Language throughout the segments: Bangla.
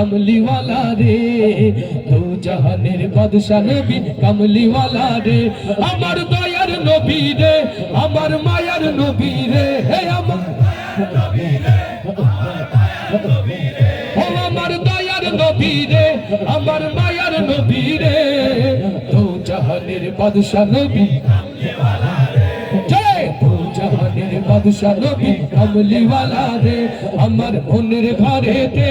কামলিওয়ালা রে, দু জাহানের বাদশা নবী কামলিওয়ালা রে। আমার দয়ার নবী রে, আমার মায়ার নবী রে, হে আমার নবী রে, ও আমার দয়ার নবী রে, আমার মায়ার নবী রে, দু জাহানের বাদশা নবী কামলিওয়ালা রে, জয় দু জাহানের বাদশা নবী কামলিওয়ালা রে। আমার মনের ঘরেতে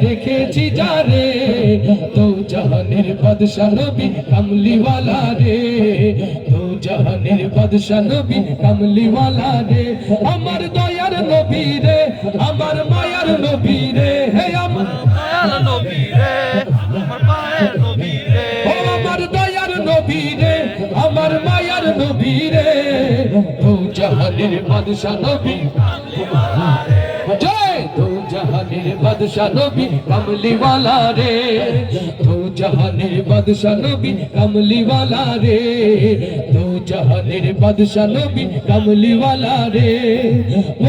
দেখেছি যারে, দু জাহানের বাদশা নবী কামলিওয়ালা রে, দু জাহানের বাদশা নবী কামলিওয়ালা রে। আমার দয়ার নবী রে, আমার মায়ার নবী রে, হে আমার মায়ার নবী রে, আমার মায়ার নবী রে, ও আমার দয়ার নবী রে, আমার মায়ার নবী রে, দু জাহানের বাদশা নবী কামলিওয়ালা রে, জয় দু জাহানের বাদশা নবী কামলিওয়ালা রে, দু জাহানের বাদশা নবী কামলিওয়ালা রে, দু জাহানের বাদশা নবী কামলিওয়ালা রে।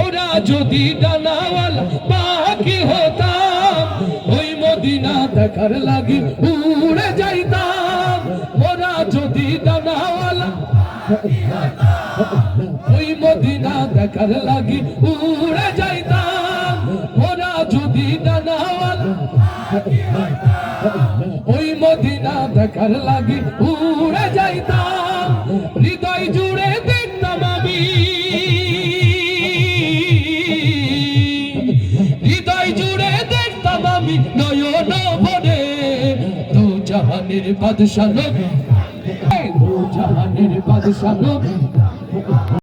ওরা যদি ডানাওয়ালা পাখি হতাম, ওই মদিনা দেখার লাগি উড়ে যাইতাম। ওরা যদি ডানাওয়ালা ওই মদিনা দেখার লাগি উড়ে যাইতাম। ওরা যদি ডানাওয়ালা ওই মদিনা দেখার লাগি উড়ে যাইতাম। হৃদয় জুড়ে দেখতাম আমি, হৃদয় জুড়ে দেখতাম আমি নয়ন ভরে, দু জাহানের বাদশা নবী, দু জাহানের বাদশা নবী